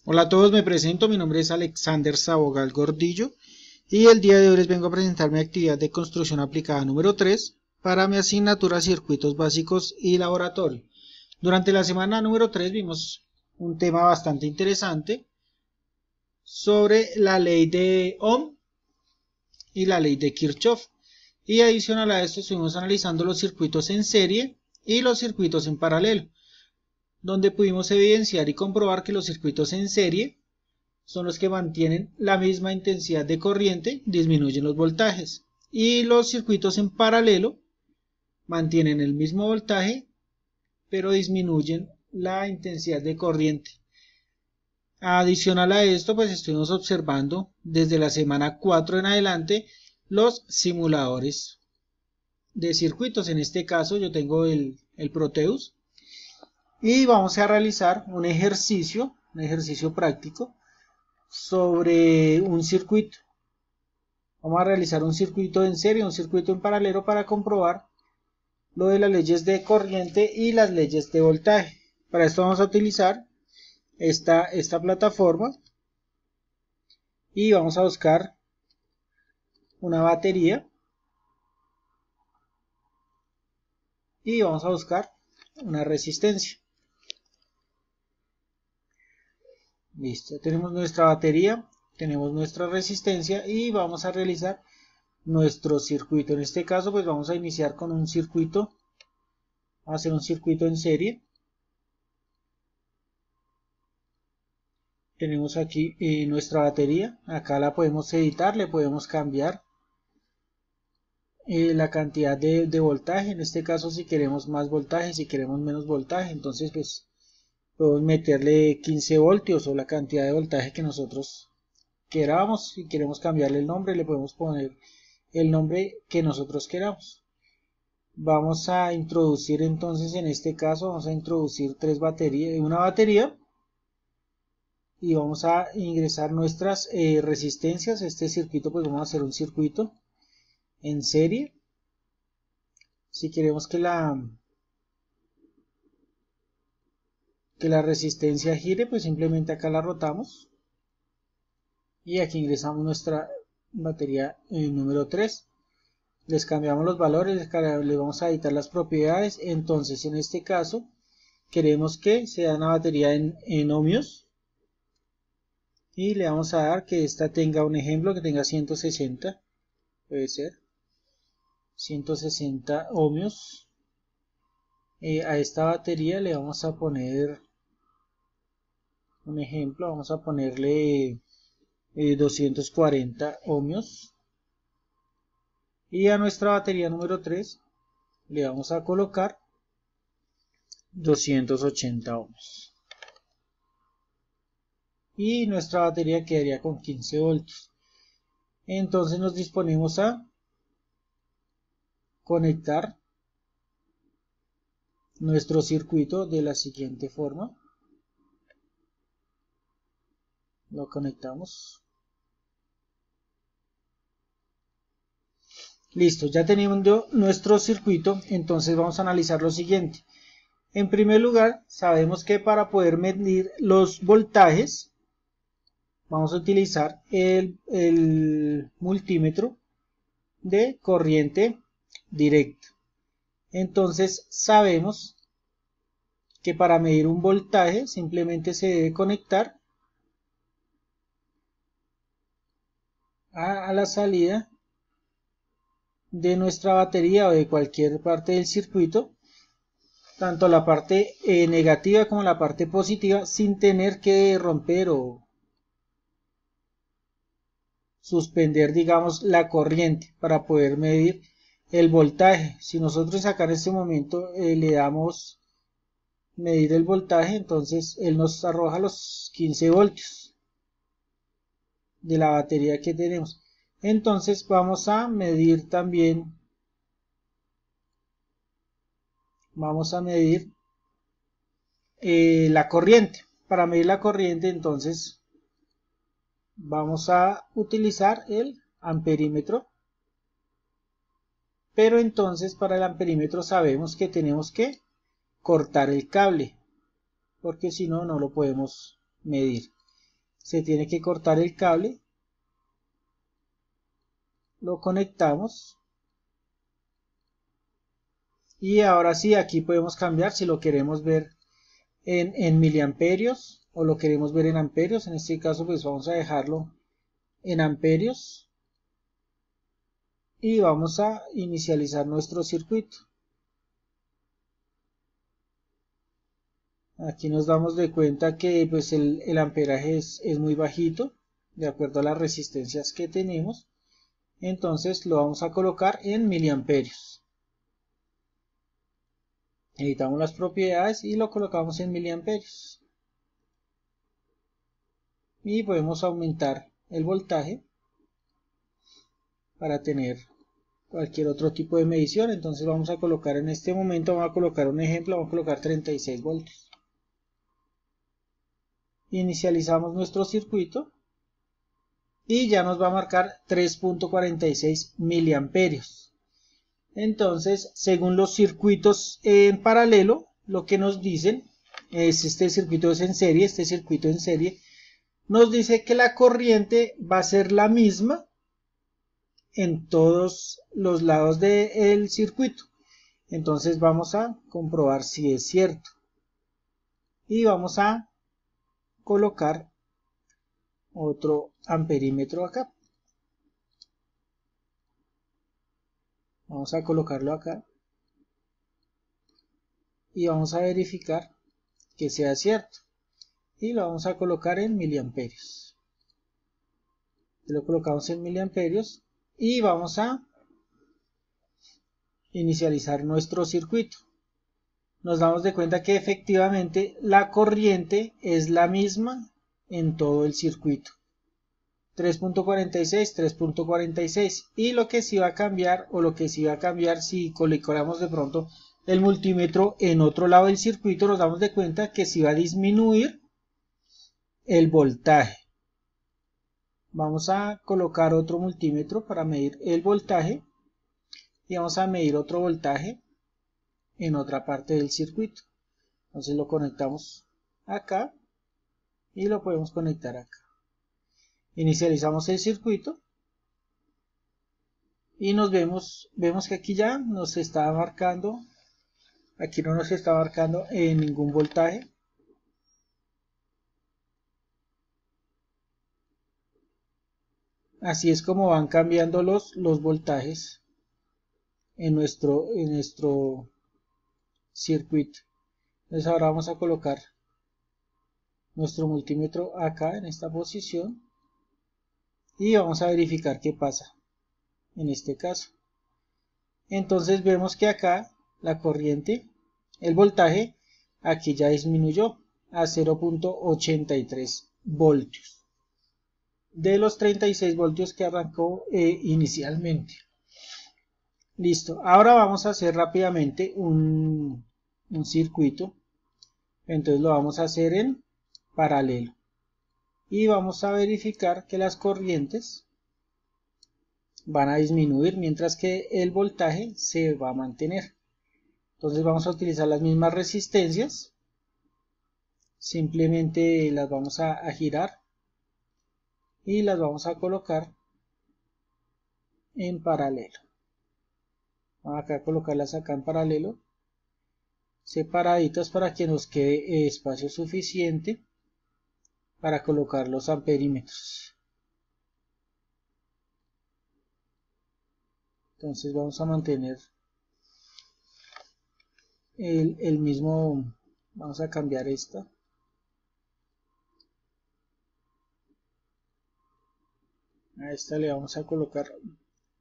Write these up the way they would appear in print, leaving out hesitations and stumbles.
Hola a todos, me presento, mi nombre es Alexander Sabogal Gordillo y el día de hoy les vengo a presentar mi actividad de construcción aplicada número 3 para mi asignatura Circuitos Básicos y Laboratorio. Durante la semana número 3 vimos un tema bastante interesante sobre la ley de Ohm y la ley de Kirchhoff, y adicional a esto estuvimos analizando los circuitos en serie y los circuitos en paralelo, donde pudimos evidenciar y comprobar que los circuitos en serie son los que mantienen la misma intensidad de corriente, disminuyen los voltajes, y los circuitos en paralelo mantienen el mismo voltaje, pero disminuyen la intensidad de corriente. Adicional a esto, pues estuvimos observando desde la semana 4 en adelante los simuladores de circuitos. En este caso yo tengo el Proteus y vamos a realizar un ejercicio práctico sobre un circuito. Vamos a realizar un circuito en serie, un circuito en paralelo para comprobar lo de las leyes de corriente y las leyes de voltaje. Para esto vamos a utilizar esta plataforma y vamos a buscar una batería y vamos a buscar una resistencia. Listo, tenemos nuestra batería, tenemos nuestra resistencia y vamos a realizar nuestro circuito. En este caso pues vamos a iniciar con un circuito, vamos a hacer un circuito en serie. Tenemos aquí nuestra batería, acá la podemos editar, le podemos cambiar la cantidad de voltaje. En este caso si queremos más voltaje, si queremos menos voltaje, entonces pues podemos meterle 15 voltios o la cantidad de voltaje que nosotros queramos. Si queremos cambiarle el nombre, le podemos poner el nombre que nosotros queramos. Vamos a introducir entonces, en este caso vamos a introducir una batería y vamos a ingresar nuestras resistencias. Este circuito pues vamos a hacer un circuito en serie. Si queremos que la resistencia gire, pues simplemente acá la rotamos y aquí ingresamos nuestra batería número 3. Les cambiamos los valores, les vamos a editar las propiedades. Entonces en este caso queremos que sea una batería en ohmios y le vamos a dar que esta tenga un ejemplo, que tenga 160, puede ser 160 ohmios. A esta batería le vamos a poner un ejemplo, vamos a ponerle 240 ohmios, y a nuestra batería número 3 le vamos a colocar 280 ohmios y nuestra batería quedaría con 15 voltios. Entonces nos disponemos a conectar nuestro circuito de la siguiente forma. Lo conectamos. Listo, ya tenemos nuestro circuito. Entonces vamos a analizar lo siguiente. En primer lugar, sabemos que para poder medir los voltajes vamos a utilizar el multímetro de corriente directa. Entonces sabemos que para medir un voltaje simplemente se debe conectar a la salida de nuestra batería o de cualquier parte del circuito, tanto la parte negativa como la parte positiva, sin tener que romper o suspender, digamos, la corriente para poder medir el voltaje. Si nosotros acá en este momento le damos medir el voltaje, entonces él nos arroja los 15 voltios de la batería que tenemos. Entonces vamos a medir también, la corriente. Para medir la corriente entonces vamos a utilizar el amperímetro, pero entonces para el amperímetro sabemos que tenemos que cortar el cable, porque si no, no lo podemos medir. se tiene que cortar el cable, lo conectamos y ahora sí, aquí podemos cambiar si lo queremos ver en miliamperios o lo queremos ver en amperios. En este caso pues vamos a dejarlo en amperios y vamos a inicializar nuestro circuito. Aquí nos damos de cuenta que pues el amperaje es muy bajito de acuerdo a las resistencias que tenemos. Entonces lo vamos a colocar en miliamperios. Editamos las propiedades y lo colocamos en miliamperios. Y podemos aumentar el voltaje para tener cualquier otro tipo de medición. Entonces vamos a colocar en este momento, vamos a colocar un ejemplo, vamos a colocar 36 voltios. Inicializamos nuestro circuito y ya nos va a marcar 3.46 miliamperios. Entonces, según los circuitos en paralelo, lo que nos dicen es este circuito es en serie, este circuito en serie nos dice que la corriente va a ser la misma en todos los lados del circuito. Entonces vamos a comprobar si es cierto y vamos a colocar otro amperímetro acá. Vamos a colocarlo acá y vamos a verificar que sea cierto y lo vamos a colocar en miliamperios. Lo colocamos en miliamperios y vamos a inicializar nuestro circuito. Nos damos de cuenta que efectivamente la corriente es la misma en todo el circuito. 3.46, 3.46 y lo que sí va a cambiar o lo que sí va a cambiar si colocamos de pronto el multímetro en otro lado del circuito, nos damos de cuenta que sí va a disminuir el voltaje. Vamos a colocar otro multímetro para medir el voltaje y vamos a medir otro voltaje en otra parte del circuito. Entonces lo conectamos acá y lo podemos conectar acá. Inicializamos el circuito y vemos que aquí ya nos está marcando, aquí no nos está marcando ningún voltaje. Así es como van cambiando los voltajes en nuestro circuito. Entonces ahora vamos a colocar nuestro multímetro acá en esta posición y vamos a verificar qué pasa en este caso. Entonces vemos que acá la corriente, el voltaje aquí ya disminuyó a 0.83 voltios de los 36 voltios que arrancó inicialmente. Listo, ahora vamos a hacer rápidamente un circuito. Entonces lo vamos a hacer en paralelo y vamos a verificar que las corrientes van a disminuir mientras que el voltaje se va a mantener. Entonces vamos a utilizar las mismas resistencias, simplemente las vamos a girar y las vamos a colocar en paralelo. Vamos acá a colocarlas acá en paralelo, separaditas para que nos quede espacio suficiente para colocar los amperímetros. Entonces vamos a mantener el mismo, vamos a cambiar esta. A esta le vamos a colocar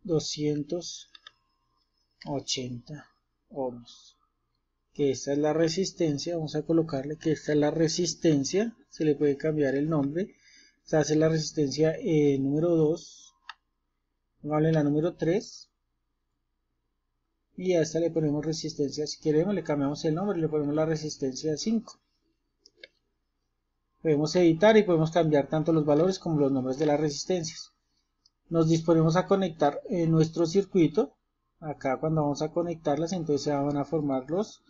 280 ohms. Que esta es la resistencia, vamos a colocarle que esta es la resistencia, se le puede cambiar el nombre. Esta es la resistencia número 2, pongámosle la número 3 y a esta le ponemos resistencia, si queremos le cambiamos el nombre y le ponemos la resistencia 5. Podemos editar y podemos cambiar tanto los valores como los nombres de las resistencias. Nos disponemos a conectar nuestro circuito. Acá cuando vamos a conectarlas entonces se van a formar los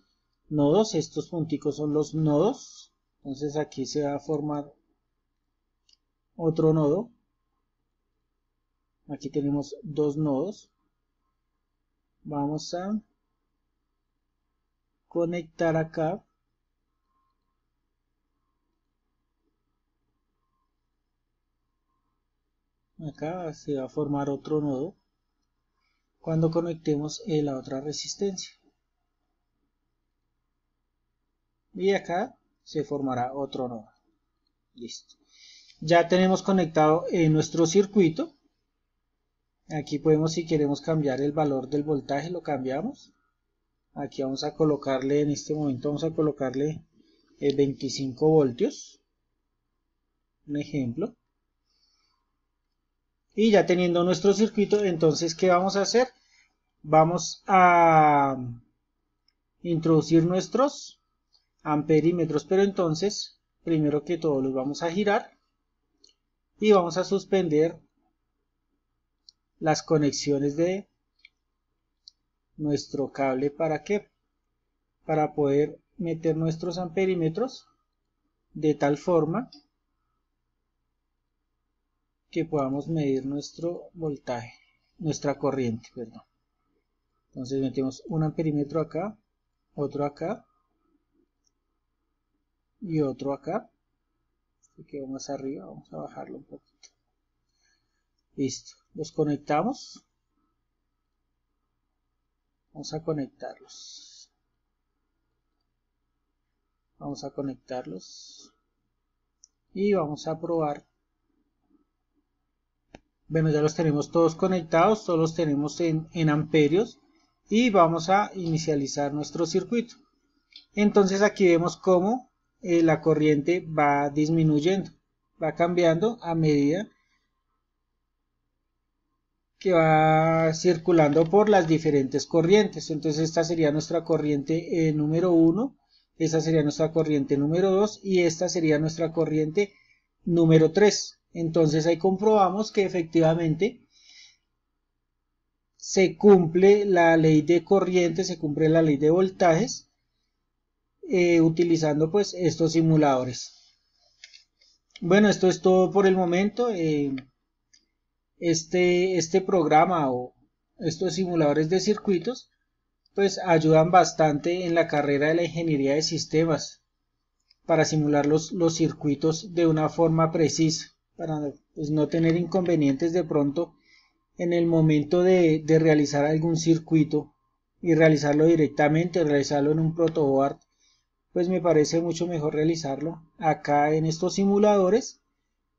nodos, estos punticos son los nodos. Entonces aquí se va a formar otro nodo. Aquí tenemos dos nodos. Vamos a conectar acá. Acá se va a formar otro nodo cuando conectemos la otra resistencia. Y acá se formará otro nodo. Listo. Ya tenemos conectado nuestro circuito. Aquí podemos, si queremos cambiar el valor del voltaje, lo cambiamos. Aquí vamos a colocarle, en este momento vamos a colocarle 25 voltios. Un ejemplo. Y ya teniendo nuestro circuito, entonces, ¿qué vamos a hacer? Vamos a introducir nuestros amperímetros, pero entonces, primero que todo, los vamos a girar y vamos a suspender las conexiones de nuestro cable. ¿Para qué? Para poder meter nuestros amperímetros de tal forma que podamos medir nuestro voltaje, nuestra corriente, perdón. Entonces metemos un amperímetro acá, otro acá y otro acá. Este quedó más arriba, vamos a bajarlo un poquito. Listo, los conectamos. Vamos a conectarlos. Vamos a conectarlos y vamos a probar. Bueno, ya los tenemos todos conectados, todos los tenemos en amperios y vamos a inicializar nuestro circuito. Entonces aquí vemos cómo la corriente va disminuyendo, va cambiando a medida que va circulando por las diferentes corrientes. Entonces esta sería nuestra corriente número 1, esta sería nuestra corriente número 2 y esta sería nuestra corriente número 3. Entonces ahí comprobamos que efectivamente se cumple la ley de corriente, se cumple la ley de voltajes utilizando pues estos simuladores. Bueno, esto es todo por el momento. Este programa o estos simuladores de circuitos pues ayudan bastante en la carrera de la ingeniería de sistemas para simular los circuitos de una forma precisa, para pues no tener inconvenientes de pronto en el momento de realizar algún circuito y realizarlo directamente, realizarlo en un protoboard. Pues me parece mucho mejor realizarlo acá en estos simuladores,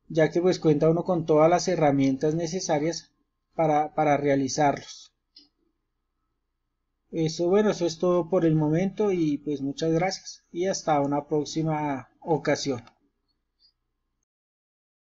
ya que pues cuenta uno con todas las herramientas necesarias para realizarlos. Bueno, eso es todo por el momento y pues muchas gracias y hasta una próxima ocasión.